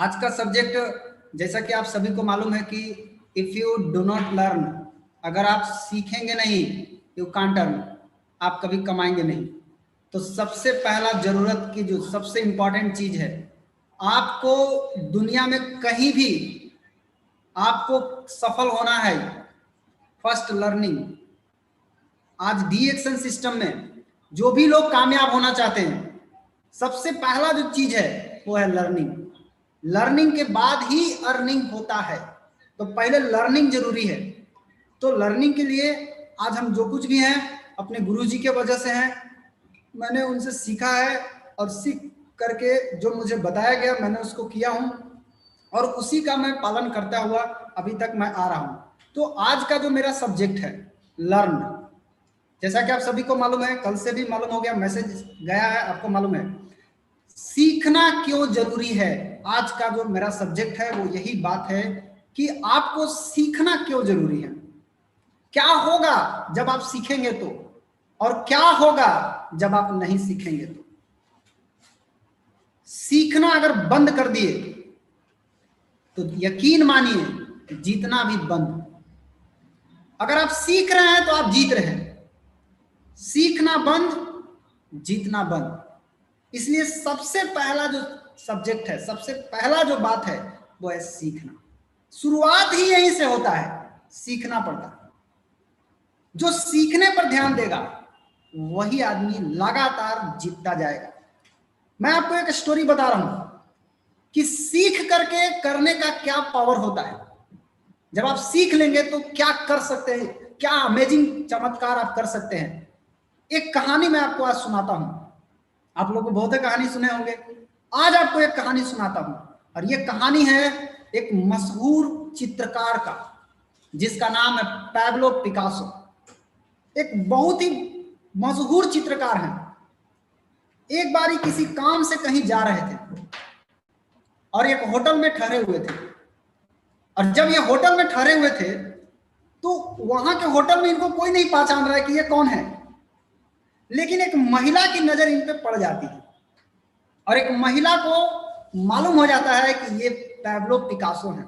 आज का सब्जेक्ट, जैसा कि आप सभी को मालूम है कि if you do not learn, अगर आप सीखेंगे नहीं, यू कांट अर्न, आप कभी कमाएंगे नहीं। तो सबसे पहला जरूरत की जो सबसे इंपॉर्टेंट चीज है, आपको दुनिया में कहीं भी आपको सफल होना है, फर्स्ट लर्निंग। आज डीएक्शन सिस्टम में जो भी लोग कामयाब होना चाहते हैं, सबसे पहला जो चीज है वो है लर्निंग। लर्निंग के बाद ही अर्निंग होता है, तो पहले लर्निंग जरूरी है। तो लर्निंग के लिए आज हम जो कुछ भी हैं अपने गुरुजी के वजह से हैं। मैंने उनसे सीखा है और सीख करके जो मुझे बताया गया मैंने उसको किया हूं, और उसी का मैं पालन करता हुआ अभी तक मैं आ रहा हूं। तो आज का जो मेरा सब्जेक्ट है लर्न, जैसा कि आप सभी को मालूम है, कल से भी मालूम हो गया, मैसेज गया है, आपको मालूम है सीखना क्यों जरूरी है। आज का जो मेरा सब्जेक्ट है वो यही बात है कि आपको सीखना क्यों जरूरी है। क्या होगा जब आप सीखेंगे तो, और क्या होगा जब आप नहीं सीखेंगे तो। सीखना अगर बंद कर दिए तो यकीन मानिए जीतना भी बंद। अगर आप सीख रहे हैं तो आप जीत रहे हैं, सीखना बंद, जीतना बंद। इसलिए सबसे पहला जो सब्जेक्ट है, सबसे पहला जो बात है वो है सीखना। शुरुआत ही यहीं से होता है, सीखना पड़ता है। जो सीखने पर ध्यान देगा वही आदमी लगातार जीतता जाएगा। मैं आपको एक स्टोरी बता रहा हूं कि सीख करके करने का क्या पावर होता है। जब आप सीख लेंगे तो क्या कर सकते हैं, क्या अमेजिंग चमत्कार आप कर सकते हैं। एक कहानी मैं आपको आज सुनाता हूं। आप लोग बहुत कहानी सुने होंगे, आज आपको एक कहानी सुनाता हूं। और ये कहानी है एक मशहूर चित्रकार का, जिसका नाम है पैब्लो पिकासो। एक बहुत ही मशहूर चित्रकार हैं। एक बारी किसी काम से कहीं जा रहे थे और एक होटल में ठहरे हुए थे। और जब ये होटल में ठहरे हुए थे तो वहां के होटल में इनको कोई नहीं पहचान रहा है कि ये कौन है। लेकिन एक महिला की नजर इन पे पड़ जाती है और एक महिला को मालूम हो जाता है कि ये पैब्लो पिकासो हैं।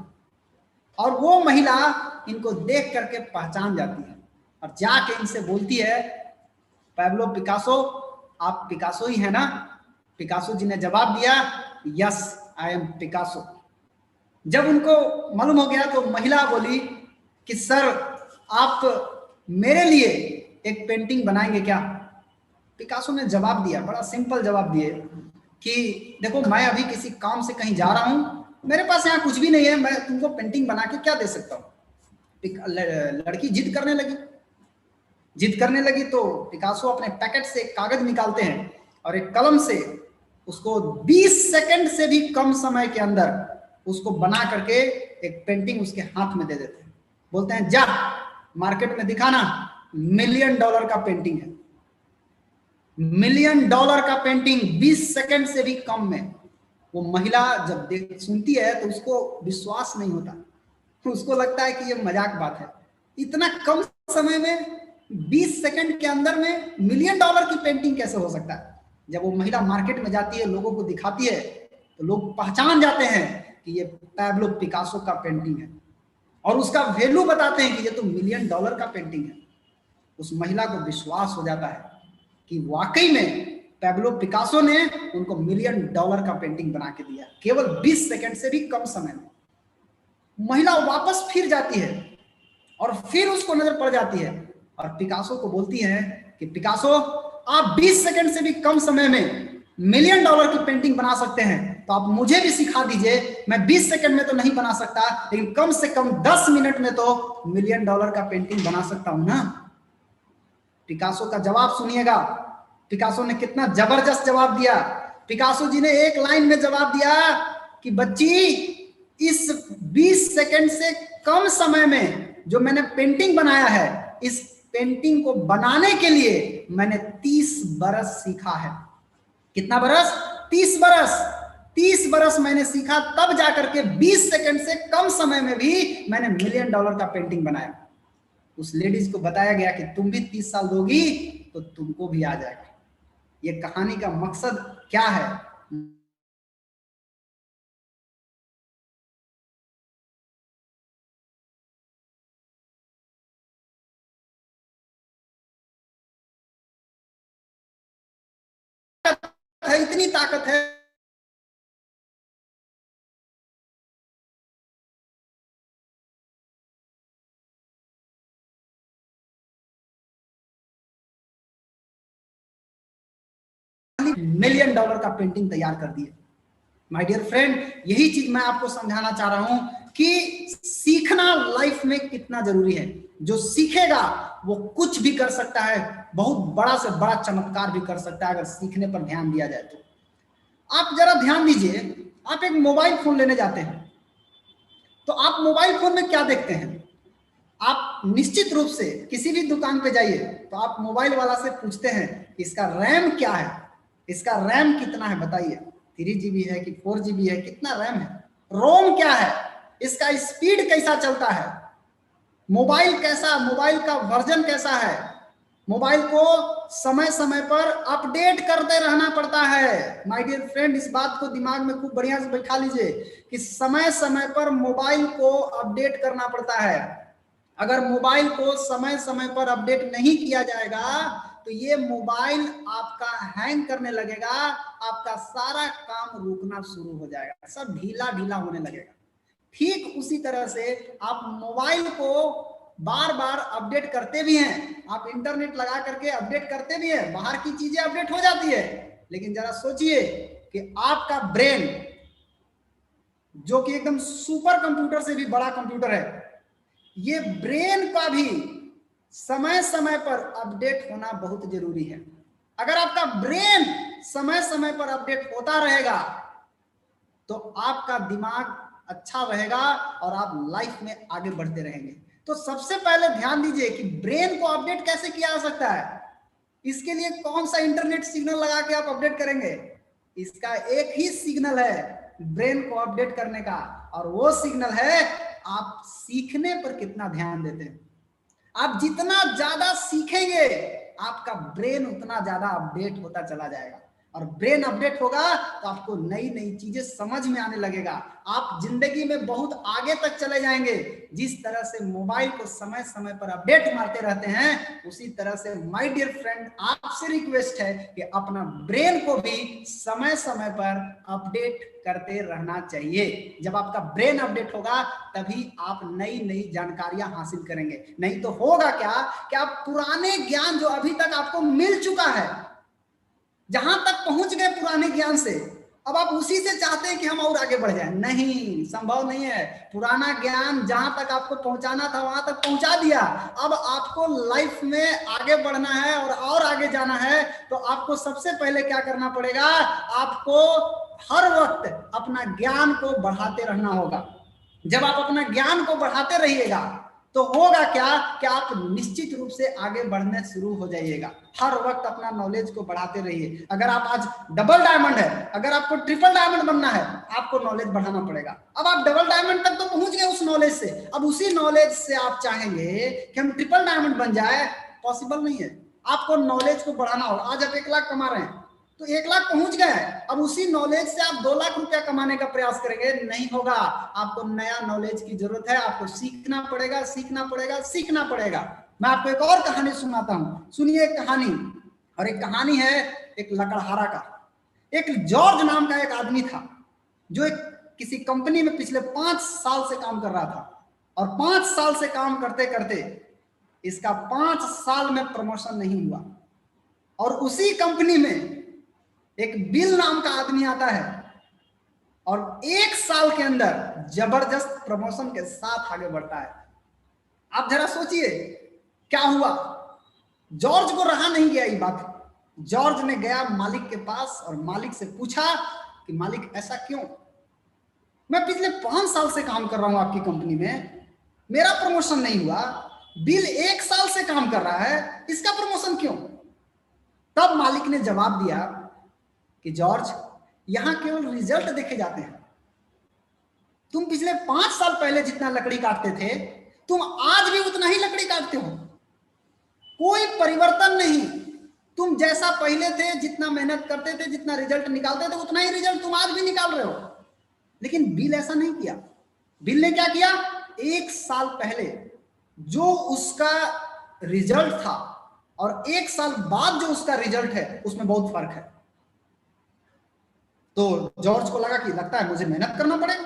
और वो महिला इनको देख करके पहचान जाती है और जाके इनसे बोलती है, पैब्लो पिकासो, आप पिकासो ही है ना। पिकासो जी ने जवाब दिया, यस आई एम पिकासो। जब उनको मालूम हो गया तो महिला बोली कि सर आप मेरे लिए एक पेंटिंग बनाएंगे क्या। पिकासो ने जवाब दिया, बड़ा सिंपल जवाब दिए कि देखो मैं अभी किसी काम से कहीं जा रहा हूं, मेरे पास यहाँ कुछ भी नहीं है, मैं तुमको पेंटिंग बना के क्या दे सकता हूँ। लड़की जिद करने लगी तो पिकासो अपने पैकेट से एक कागज निकालते हैं और एक कलम से उसको 20 सेकंड से भी कम समय के अंदर उसको बना करके एक पेंटिंग उसके हाथ में दे देते हैं। बोलते हैं जा मार्केट में दिखाना, $1 मिलियन का पेंटिंग है। $1 मिलियन का पेंटिंग 20 सेकंड से भी कम में। वो महिला जब सुनती है तो उसको विश्वास नहीं होता, तो उसको लगता है कि ये मजाक बात है। इतना कम समय में 20 सेकंड के अंदर में $1 मिलियन की पेंटिंग कैसे हो सकता है। जब वो महिला मार्केट में जाती है, लोगों को दिखाती है, तो लोग पहचान जाते हैं कि ये पैब्लो पिकासो का पेंटिंग है और उसका वैल्यू बताते हैं कि ये तो $1 मिलियन का पेंटिंग है। उस महिला को विश्वास हो जाता है कि वाकई में पैब्लो पिकासो ने उनको $1 मिलियन का पेंटिंग बना के दिया, केवल 20 सेकंड से भी कम समय में। महिला वापस फिर जाती है और फिर उसको नजर पड़ जाती है और पिकासो को बोलती है कि पिकासो आप 20 सेकंड से भी कम समय में $1 मिलियन की पेंटिंग बना सकते हैं, तो आप मुझे भी सिखा दीजिए। मैं 20 सेकंड में तो नहीं बना सकता, लेकिन कम से कम 10 मिनट में तो $1 मिलियन का पेंटिंग बना सकता हूं ना। पिकासो का जवाब सुनिएगा, पिकासो ने कितना जबरदस्त जवाब दिया। पिकासो जी ने एक लाइन में जवाब दिया कि बच्ची, इस 20 सेकंड से कम समय में जो मैंने पेंटिंग बनाया है, इस पेंटिंग को बनाने के लिए मैंने 30 बरस सीखा है। कितना बरस? 30 बरस। 30 बरस मैंने सीखा, तब जाकर के 20 सेकंड से कम समय में भी मैंने $1 मिलियन का पेंटिंग बनाया। उस लेडीज को बताया गया कि तुम भी 30 साल दोगी तो तुमको भी आ जाएगा। ये कहानी का मकसद क्या है? है, इतनी ताकत है $1 मिलियन का पेंटिंग तैयार कर दिए। माय डियर फ्रेंड, यही चीज मैं आपको समझाना चाह रहा हूं कि सीखना लाइफ में कितना जरूरी है। जो सीखेगा वो कुछ भी कर सकता है, बहुत बड़ा से बड़ा चमत्कार भी कर सकता है अगर सीखने पर ध्यान दिया जाए तो। आप जरा ध्यान दीजिए, आप एक मोबाइल फोन लेने जाते हैं तो आप मोबाइल फोन में क्या देखते हैं? आप निश्चित रूप से किसी भी दुकान पे जाइए तो आप मोबाइल वाला से पूछते हैं इसका रैम क्या है, इसका रैम कितना है बताइए, 3 GB है कि 4 GB है, कितना रैम है, रोम क्या है, इसका स्पीड कैसा चलता है, मोबाइल कैसा, मोबाइल का वर्जन कैसा है। मोबाइल को समय समय पर अपडेट करते रहना पड़ता है। माय डियर फ्रेंड, इस बात को दिमाग में खूब बढ़िया से बैठा लीजिए कि समय समय पर मोबाइल को अपडेट करना पड़ता है। अगर मोबाइल को समय समय पर अपडेट नहीं किया जाएगा तो ये मोबाइल आपका हैंग करने लगेगा, आपका सारा काम रुकना शुरू हो जाएगा, सब ढीला ढीला होने लगेगा। ठीक उसी तरह से आप मोबाइल को बार बार अपडेट करते भी हैं, आप इंटरनेट लगा करके अपडेट करते भी हैं, बाहर की चीजें अपडेट हो जाती है, लेकिन जरा सोचिए कि आपका ब्रेन जो कि एकदम सुपर कंप्यूटर से भी बड़ा कंप्यूटर है, ये ब्रेन का भी समय समय पर अपडेट होना बहुत जरूरी है। अगर आपका ब्रेन समय समय पर अपडेट होता रहेगा तो आपका दिमाग अच्छा रहेगा और आप लाइफ में आगे बढ़ते रहेंगे। तो सबसे पहले ध्यान दीजिए कि ब्रेन को अपडेट कैसे किया जा सकता है। इसके लिए कौन सा इंटरनेट सिग्नल लगा के आप अपडेट करेंगे? इसका एक ही सिग्नल है ब्रेन को अपडेट करने का, और वो सिग्नल है आप सीखने पर कितना ध्यान देते हैं। आप जितना ज्यादा सीखेंगे आपका ब्रेन उतना ज्यादा अपडेट होता चला जाएगा, और ब्रेन अपडेट होगा तो आपको नई नई चीजें समझ में आने लगेगा, आप जिंदगी में बहुत आगे तक चले जाएंगे। जिस तरह से मोबाइल को समय समय पर अपडेट मारते रहते हैं, उसी तरह से माय डियर फ्रेंड आपसे रिक्वेस्ट है कि अपना ब्रेन को भी समय समय पर अपडेट करते रहना चाहिए। जब आपका ब्रेन अपडेट होगा तभी आप नई नई जानकारियां हासिल करेंगे। नहीं तो होगा क्या कि आप पुराने ज्ञान जो अभी तक आपको मिल चुका है, जहां तक पहुंच गए पुराने ज्ञान से, अब आप उसी से चाहते हैं कि हम और आगे बढ़ जाएं। नहीं, संभव नहीं है। पुराना ज्ञान जहां तक आपको पहुंचाना था वहां तक पहुंचा दिया। अब आपको लाइफ में आगे बढ़ना है और आगे जाना है, तो आपको सबसे पहले क्या करना पड़ेगा? आपको हर वक्त अपना ज्ञान को बढ़ाते रहना होगा। जब आप अपना ज्ञान को बढ़ाते रहिएगा तो होगा क्या कि आप निश्चित रूप से आगे बढ़ने शुरू हो जाइएगा। हर वक्त अपना नॉलेज को बढ़ाते रहिए। अगर आप आज डबल डायमंड है, अगर आपको ट्रिपल डायमंड बनना है, आपको नॉलेज बढ़ाना पड़ेगा। अब आप डबल डायमंड तक तो पहुंच गए उस नॉलेज से, अब उसी नॉलेज से आप चाहेंगे कि हम ट्रिपल डायमंड बन जाए, पॉसिबल नहीं है। आपको नॉलेज को बढ़ाना होगा। आज आप 1 लाख कमा रहे हैं तो 1 लाख पहुंच गए, अब उसी नॉलेज से आप 2 लाख रुपया कमाने का प्रयास करेंगे, नहीं होगा। आपको नया नॉलेज की जरूरत है, आपको सीखना पड़ेगा, सीखना पड़ेगा, सीखना पड़ेगा। मैं आपको एक और कहानी सुनाता हूं, सुनिए एक कहानी। और एक कहानी है एक लकड़हारा का। एक जॉर्ज नाम का एक आदमी था जो एक किसी कंपनी में पिछले 5 साल से काम कर रहा था, और 5 साल से काम करते करते इसका 5 साल में प्रमोशन नहीं हुआ। और उसी कंपनी में एक बिल नाम का आदमी आता है और 1 साल के अंदर जबरदस्त प्रमोशन के साथ आगे बढ़ता है। आप जरा सोचिए क्या हुआ। जॉर्ज को रहा नहीं गया ये बात। जॉर्ज ने गया मालिक के पास और मालिक से पूछा कि मालिक ऐसा क्यों? मैं पिछले 5 साल से काम कर रहा हूं आपकी कंपनी में, मेरा प्रमोशन नहीं हुआ, बिल 1 साल से काम कर रहा है, इसका प्रमोशन क्यों? तब मालिक ने जवाब दिया कि जॉर्ज, यहां केवल रिजल्ट देखे जाते हैं। तुम पिछले 5 साल पहले जितना लकड़ी काटते थे, तुम आज भी उतना ही लकड़ी काटते हो, कोई परिवर्तन नहीं। तुम जैसा पहले थे, जितना मेहनत करते थे, जितना रिजल्ट निकालते थे, उतना ही रिजल्ट तुम आज भी निकाल रहे हो। लेकिन बिल ऐसा नहीं किया। बिल ने क्या किया? 1 साल पहले जो उसका रिजल्ट था और 1 साल बाद जो उसका रिजल्ट है, उसमें बहुत फर्क है। तो जॉर्ज को लगा कि लगता है मुझे मेहनत करना पड़ेगा,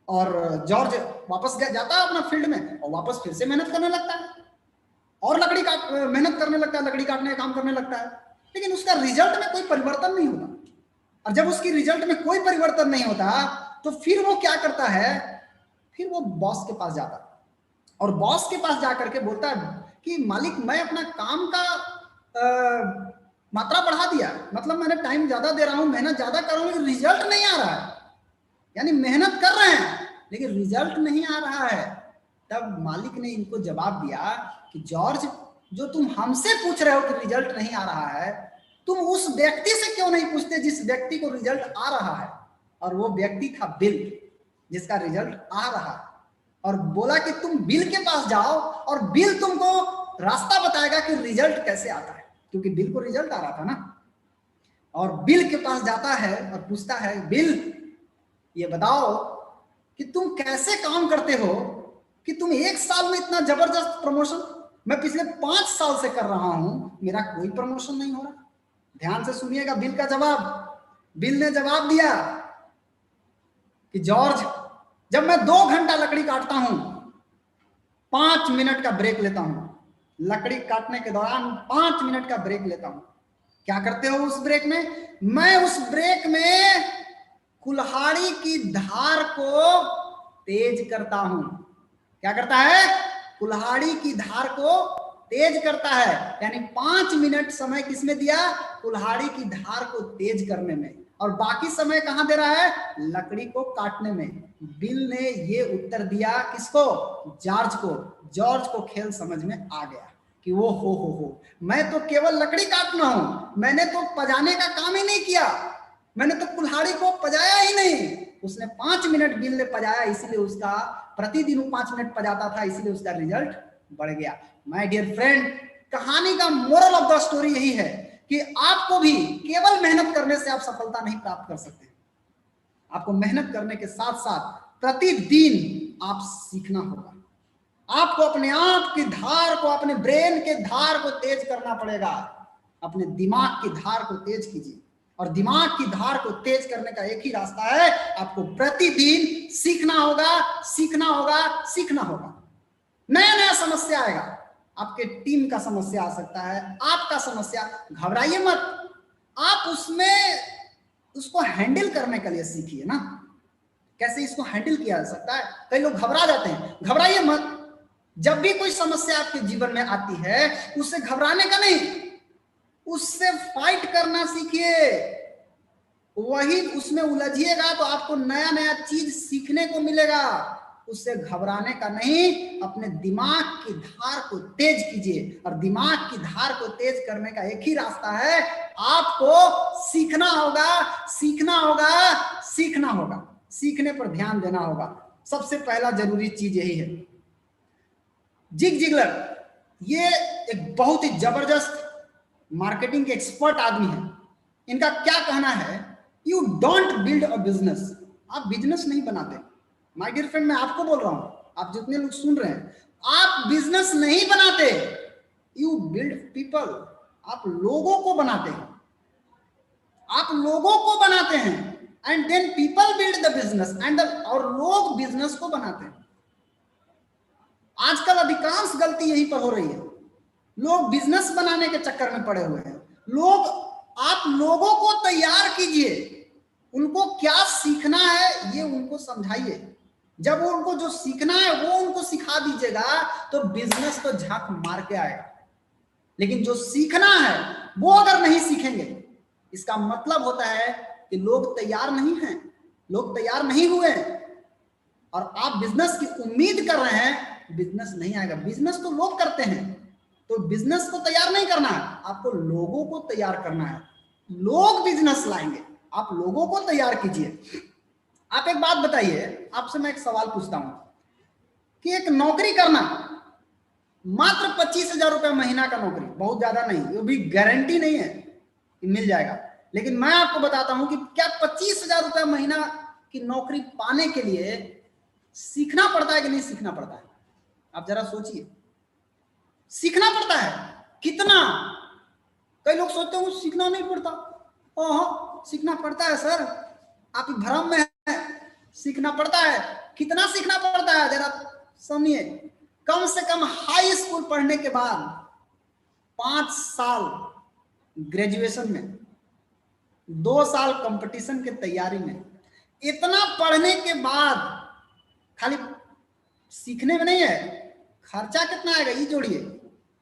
और जॉर्ज वापस जाता है अपना फील्ड में और वापस फिर से मेहनत करने लगता है और मेहनत करने लगता है, लकड़ी काटने का काम करने लगता है। लेकिन उसका रिजल्ट में कोई परिवर्तन नहीं होता। और जब उसकी रिजल्ट में कोई परिवर्तन नहीं होता तो फिर वो क्या करता है, फिर वो बॉस के पास जाता है और बॉस के पास जाकर के बोलता है कि मालिक मैं अपना काम का मात्रा बढ़ा दिया, मतलब मैंने टाइम ज्यादा दे रहा हूं, मेहनत ज्यादा कर रहा हूं, लेकिन रिजल्ट नहीं आ रहा है। यानी मेहनत कर रहे हैं लेकिन रिजल्ट नहीं आ रहा है। तब मालिक ने इनको जवाब दिया कि जॉर्ज, जो तुम हमसे पूछ रहे हो कि रिजल्ट नहीं आ रहा है, तुम उस व्यक्ति से क्यों नहीं पूछते जिस व्यक्ति को रिजल्ट आ रहा है। और वो व्यक्ति था बिल, जिसका रिजल्ट आ रहा है। और बोला कि तुम बिल के पास जाओ और बिल तुमको रास्ता बताएगा कि रिजल्ट कैसे आता है, क्योंकि बिल को रिजल्ट आ रहा था ना। और बिल के पास जाता है और पूछता है, बिल ये बताओ कि तुम कैसे काम करते हो कि तुम एक साल में इतना जबरदस्त प्रमोशन, मैं पिछले 5 साल से कर रहा हूं, मेरा कोई प्रमोशन नहीं हो रहा। ध्यान से सुनिएगा बिल का जवाब। बिल ने जवाब दिया कि जॉर्ज, जब मैं 2 घंटा लकड़ी काटता हूं, 5 मिनट का ब्रेक लेता हूं, लकड़ी काटने के दौरान 5 मिनट का ब्रेक लेता हूं। क्या करते हो उस ब्रेक में? मैं उस ब्रेक में कुल्हाड़ी की धार को तेज करता हूं। क्या करता है? कुल्हाड़ी की धार को तेज करता है। यानी 5 मिनट समय किसमें दिया? कुल्हाड़ी की धार को तेज करने में। और बाकी समय कहां दे रहा है? लकड़ी को काटने में। बिल ने ये उत्तर दिया किसको? जॉर्ज को। जॉर्ज को खेल समझ में आ गया कि वो हो मैं तो केवल लकड़ी काटना हूं, मैंने तो पजाने का काम ही नहीं किया, मैंने तो कुल्हाड़ी को पजाया ही नहीं। उसने 5 मिनट बिल ने पजाया, इसीलिए उसका प्रतिदिन 5 मिनट पजाता था, इसीलिए उसका रिजल्ट बढ़ गया। माय डियर फ्रेंड, कहानी का मोरल ऑफ द स्टोरी यही है कि आपको भी केवल मेहनत करने से आप सफलता नहीं प्राप्त कर सकते। आपको मेहनत करने के साथ साथ प्रतिदिन आप सीखना होगा। आपको अपने आप की धार को, अपने ब्रेन के धार को तेज करना पड़ेगा। अपने दिमाग की धार को तेज कीजिए। और दिमाग की धार को तेज करने का एक ही रास्ता है, आपको प्रतिदिन सीखना होगा, सीखना होगा, सीखना होगा। नया नया समस्या आएगा, आपके टीम का समस्या आ सकता है, आपका समस्या, घबराइए मत। आप उसको हैंडल करने के लिए सीखिए ना, कैसे इसको हैंडल किया जा सकता है। कई लोग घबरा जाते हैं, घबराइए मत। जब भी कोई समस्या आपके जीवन में आती है, उससे घबराने का नहीं, उससे फाइट करना सीखिए। वही उसमें उलझिएगा तो आपको नया नया चीज सीखने को मिलेगा। उससे घबराने का नहीं, अपने दिमाग की धार को तेज कीजिए। और दिमाग की धार को तेज करने का एक ही रास्ता है, आपको सीखना होगा, सीखना होगा, सीखना होगा। सीखने पर ध्यान देना होगा। सबसे पहला जरूरी चीज यही है। जिग जिगलर ये एक बहुत ही जबरदस्त मार्केटिंग के एक्सपर्ट आदमी है। इनका क्या कहना है, you don't build a business, आप बिजनेस नहीं बनाते। माय डियर फ्रेंड, मैं आपको बोल रहा हूं, आप जितने लोग सुन रहे हैं, आप बिजनेस नहीं बनाते, यू बिल्ड पीपल, आप लोगों को बनाते हैं। आप लोगों को बनाते हैं and then people build the business and और लोग बिजनेस को बनाते हैं। आजकल अधिकांश गलती यहीं पर हो रही है। लोग बिजनेस बनाने के चक्कर में पड़े हुए हैं। आप लोगों को तैयार कीजिए, उनको क्या सीखना है ये उनको समझाइए। जब वो उनको जो सीखना है वो उनको सिखा दीजिएगा तो बिजनेस तो झांक मार के आएगा। लेकिन जो सीखना है वो अगर नहीं सीखेंगे, इसका मतलब होता है कि लोग तैयार नहीं हैं, लोग तैयार नहीं हुए और आप बिजनेस की उम्मीद कर रहे हैं, बिजनेस नहीं आएगा। बिजनेस तो लोग करते हैं, तो बिजनेस को तैयार नहीं करना है, आपको लोगों को तैयार करना है। लोग बिजनेस लाएंगे, आप लोगों को तैयार कीजिए। आप एक बात बताइए, आपसे मैं एक सवाल पूछता हूं कि एक नौकरी करना, मात्र 25,000 रुपए महीना का नौकरी, बहुत ज्यादा नहीं, वो भी गारंटी नहीं है कि मिल जाएगा, लेकिन मैं आपको बताता हूं कि क्या 25,000 रुपए महीना की नौकरी पाने के लिए सीखना पड़ता है कि नहीं सीखना पड़ता है? आप जरा सोचिए। सीखना पड़ता है कितना? कई लोग सोचते हैं सीखना नहीं पड़ता, सीखना पड़ता है सर, आप भ्रम में है, सीखना पड़ता है। कितना सीखना पड़ता है जरा सुनिए। कम से कम हाई स्कूल पढ़ने के बाद 5 साल ग्रेजुएशन में, 2 साल कंपटीशन के तैयारी में, इतना पढ़ने के बाद खाली सीखने में नहीं है, खर्चा कितना आएगा ये जोड़िए।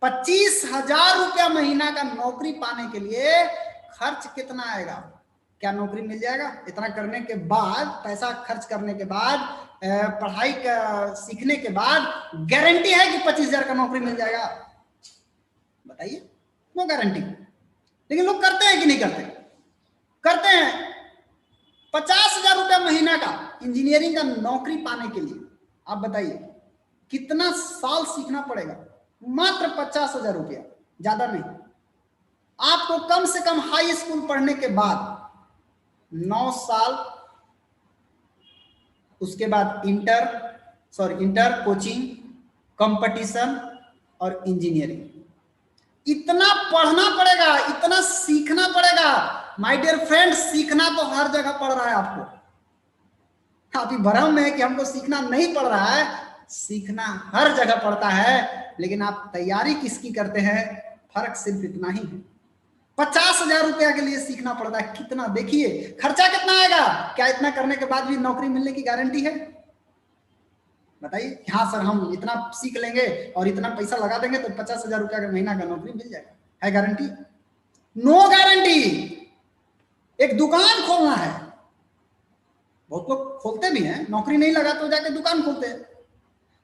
25,000 रुपया महीना का नौकरी पाने के लिए खर्च कितना आएगा? क्या नौकरी मिल जाएगा? इतना करने के बाद, पैसा खर्च करने के बाद, पढ़ाई का सीखने के बाद गारंटी है कि 25,000 का नौकरी मिल जाएगा? बताइए, नो गारंटी। लेकिन लोग करते हैं कि नहीं करते? करते हैं। 50,000 रुपया महीना का इंजीनियरिंग का नौकरी पाने के लिए आप बताइए कितना साल सीखना पड़ेगा? मात्र 50,000 रुपया, ज्यादा नहीं। आपको कम से कम हाई स्कूल पढ़ने के बाद 9 साल, उसके बाद इंटर कोचिंग, कंपटीशन और इंजीनियरिंग, इतना पढ़ना पड़ेगा, इतना सीखना पड़ेगा। माय डियर फ्रेंड, सीखना तो हर जगह पड़ रहा है आपको। आप भ्रम में है कि हमको सीखना नहीं पड़ रहा है, सीखना हर जगह पड़ता है, लेकिन आप तैयारी किसकी करते हैं, फर्क सिर्फ इतना ही है। 50,000 रुपया के लिए सीखना पड़ता है, कितना देखिए खर्चा कितना आएगा। क्या इतना करने के बाद भी नौकरी मिलने की गारंटी है? बताइए। हाँ सर, हम इतना सीख लेंगे और इतना पैसा लगा देंगे तो 50,000 रुपया का महीना का नौकरी मिल जाएगा, है गारंटी? No guarantee. एक दुकान खोलना है, बहुत लोग खोलते भी हैं, नौकरी नहीं लगा तो जाके दुकान खोलते हैं।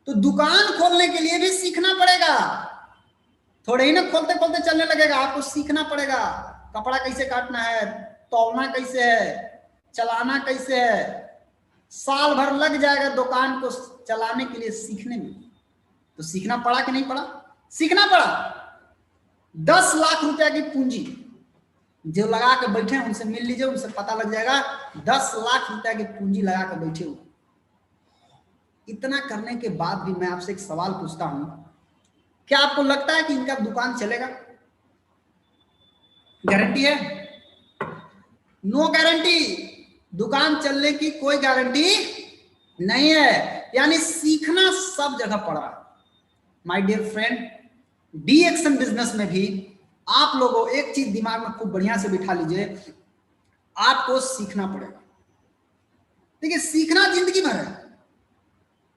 तो दुकान खोलने के लिए भी सीखना पड़ेगा, थोड़े ही ना खोलते खोलते चलने लगेगा, आपको सीखना पड़ेगा। कपड़ा कैसे काटना है, तौलना कैसे है, चलाना कैसे है, साल भर लग जाएगा दुकान को चलाने के लिए सीखने में। तो सीखना पड़ा कि नहीं पड़ा? सीखना पड़ा। 10 लाख रुपया की पूंजी जो लगा के बैठे हैं उनसे मिल लीजिए, उनसे पता लग जाएगा। 10 लाख रुपया की पूंजी लगा के बैठे हो। इतना करने के बाद भी मैं आपसे एक सवाल पूछता हूं, क्या आपको लगता है कि इनका दुकान चलेगा? गारंटी है? No guarantee. दुकान चलने की कोई गारंटी नहीं है। यानी सीखना सब जगह पड़ रहा है। My dear friend, the action business में भी आप लोगों एक चीज दिमाग में खूब बढ़िया से बिठा लीजिए, आपको सीखना पड़ेगा। देखिए, सीखना जिंदगी भर है,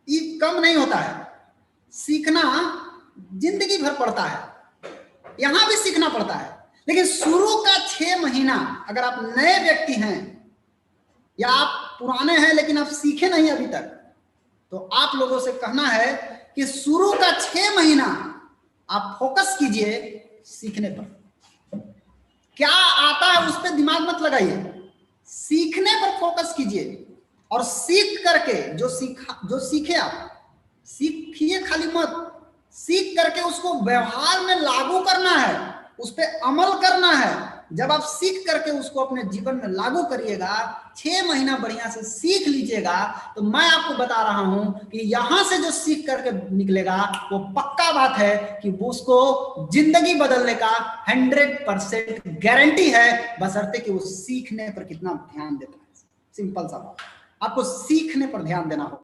ये कम नहीं होता है। सीखना जिंदगी भर पड़ता है, यहां भी सीखना पड़ता है। लेकिन शुरू का 6 महीना, अगर आप नए व्यक्ति हैं या आप पुराने हैं लेकिन आप सीखे नहीं अभी तक, तो आप लोगों से कहना है कि शुरू का 6 महीना आप फोकस कीजिए सीखने पर। क्या आता है उस पर दिमाग मत लगाइए, सीखने पर फोकस कीजिए। और सीख करके जो सीखे आप सीखिए, खाली मत, सीख करके उसको व्यवहार में लागू करना है, उस पर अमल करना है। जब आप सीख करके उसको अपने जीवन में लागू करिएगा, 6 महीना बढ़िया से सीख लीजिएगा, तो मैं आपको बता रहा हूं कि यहां से जो सीख करके निकलेगा वो पक्का बात है कि वो उसको जिंदगी बदलने का 100% गारंटी है, बशर्ते कि वो सीखने पर कितना ध्यान देता है। सिंपल सा बात, आपको सीखने पर ध्यान देना होगा।